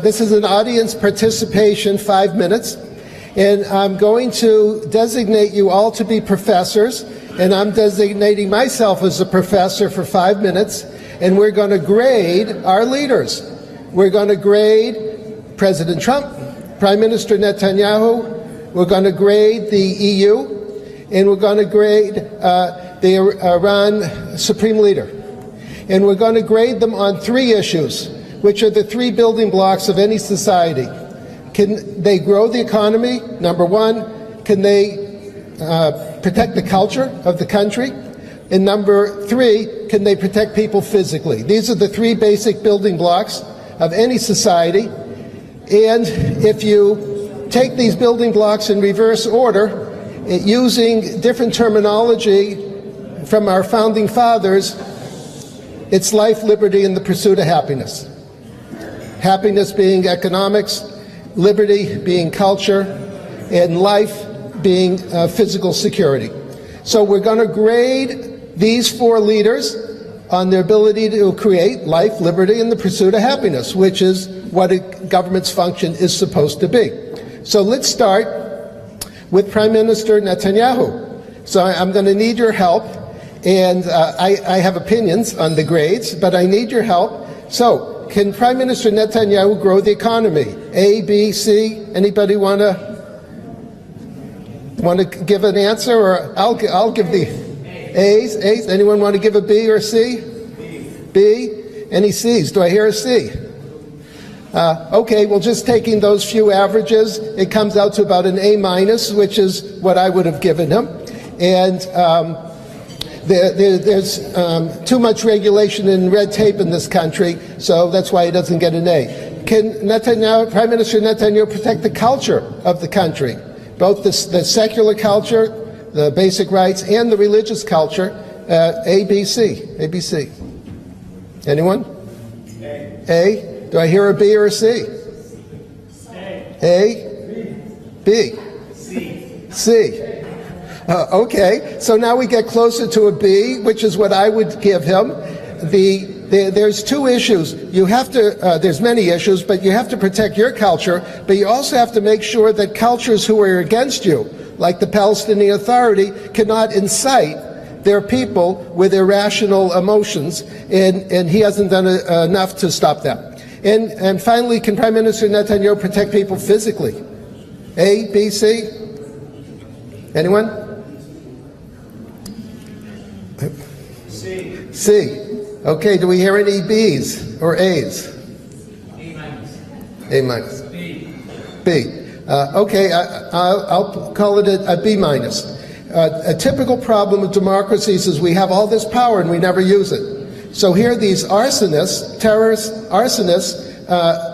this is an audience participation, 5 minutes, and I'm going to designate you all to be professors, and I'm designating myself as a professor for 5 minutes, and we're going to grade our leaders. We're going to grade President Trump, Prime Minister Netanyahu, we're going to grade the EU, and we're going to grade the Iran Supreme Leader. And we're going to grade them on 3 issues, which are the 3 building blocks of any society. Can they grow the economy? Number 1. Can they protect the culture of the country? And number 3, can they protect people physically? These are the 3 basic building blocks of any society. And if you take these building blocks in reverse order, using different terminology from our founding fathers, it's life, liberty, and the pursuit of happiness. Happiness being economics, liberty being culture, and life being physical security. So we're going to grade these 4 leaders on their ability to create life, liberty, and the pursuit of happiness, which is what a government's function is supposed to be. So let's start with Prime Minister Netanyahu. So I'm going to need your help, and I have opinions on the grades, but I need your help. So can Prime Minister Netanyahu grow the economy? A, B, C? Anybody want to give an answer, or I'll give the A's? A's? Anyone want to give a B or a C? B? Any C's? Do I hear a C? Okay, well, just taking those few averages, it comes out to about an A minus, which is what I would have given him. And there's too much regulation and red tape in this country, so that's why he doesn't get an A. Can Prime Minister Netanyahu protect the culture of the country, both the secular culture, the basic rights, and the religious culture? A, B, C. A, B, C. Anyone? A. Do I hear a B or a C? A? B? C. Okay, so now we get closer to a B, which is what I would give him. There's 2 issues. You have to, there's many issues, but you have to protect your culture, but you also have to make sure that cultures who are against you, like the Palestinian Authority, cannot incite their people with irrational emotions, and he hasn't done enough to stop them. And finally, can Prime Minister Netanyahu protect people physically? A, B, C? Anyone? C. C. Okay, do we hear any B's or A's? A minus. A minus. B. B. Okay, I'll call it a B minus. A typical problem of democracies is we have all this power and we never use it. So here these arsonists, terrorist arsonists,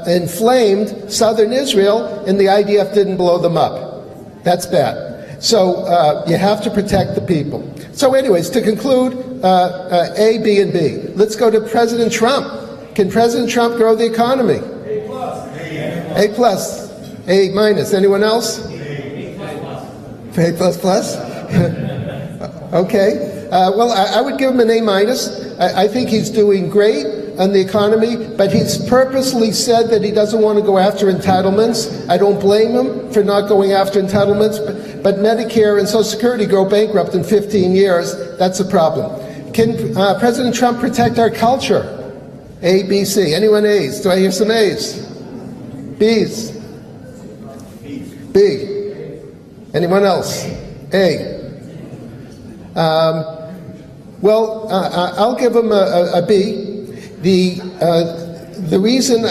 inflamed southern Israel, and the IDF didn't blow them up. That's bad. So you have to protect the people. So anyways, to conclude, A, B, and B. Let's go to President Trump. Can President Trump grow the economy? A plus. A plus. A minus. Anyone else? A plus plus? Okay. Well, I would give him an A minus. I think he's doing great on the economy, but he's purposely said that he doesn't want to go after entitlements. I don't blame him for not going after entitlements, but Medicare and Social Security go bankrupt in 15 years. That's a problem. Can President Trump protect our culture? A, B, C. Anyone A's? Do I hear some A's? B's? B. Anyone else? A. Well, I'll give him a B. The reason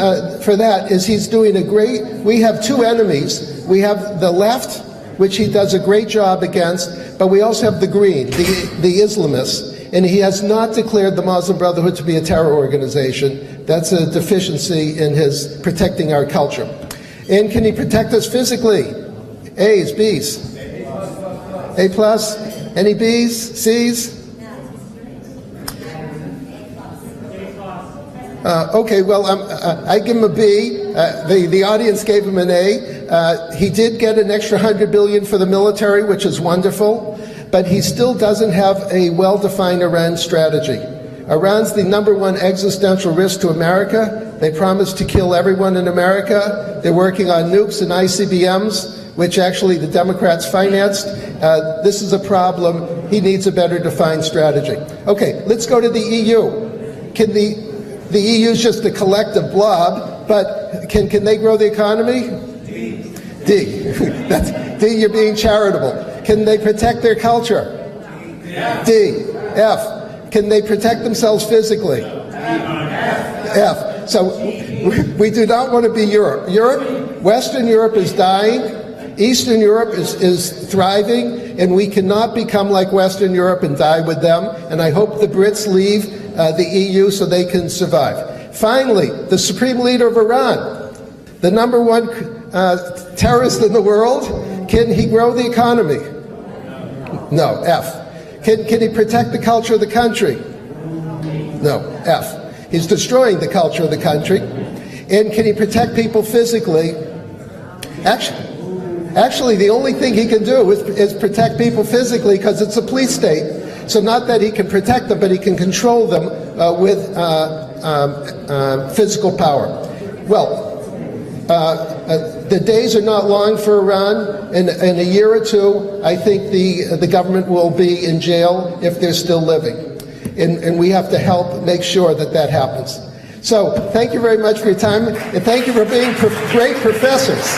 for that is he's doing a great, we have 2 enemies. We have the left, which he does a great job against, but we also have the green, the Islamists. And he has not declared the Muslim Brotherhood to be a terror organization. That's a deficiency in his protecting our culture. And can he protect us physically? A's, B's? A plus? Any B's, C's? Okay, well, I give him a B. The audience gave him an A. He did get an extra $100 billion for the military, which is wonderful, but he still doesn't have a well-defined Iran strategy. Iran's the #1 existential risk to America, They promised to kill everyone in America. They're working on nukes and ICBMs, which actually the Democrats financed. This is a problem. He needs a better defined strategy. Okay, let's go to the EU. Can the EU is just a collective blob, but can they grow the economy? D. That's D, you're being charitable. Can they protect their culture? D. F. Can they protect themselves physically? F. So we do not want to be Europe. Western Europe is dying. Eastern Europe is thriving, and we cannot become like Western Europe and die with them. And I hope the Brits leave the EU so they can survive. Finally, the supreme leader of Iran, the number one terrorist in the world, can he grow the economy? No, F. Can he protect the culture of the country? No, F. He's destroying the culture of the country. And can he protect people physically? Actually, the only thing he can do is protect people physically, because it's a police state. So not that he can protect them, but he can control them with physical power. Well, the days are not long for Iran. In a year or two, I think the government will be in jail if they're still living. And we have to help make sure that happens. So thank you very much for your time, and thank you for being great professors.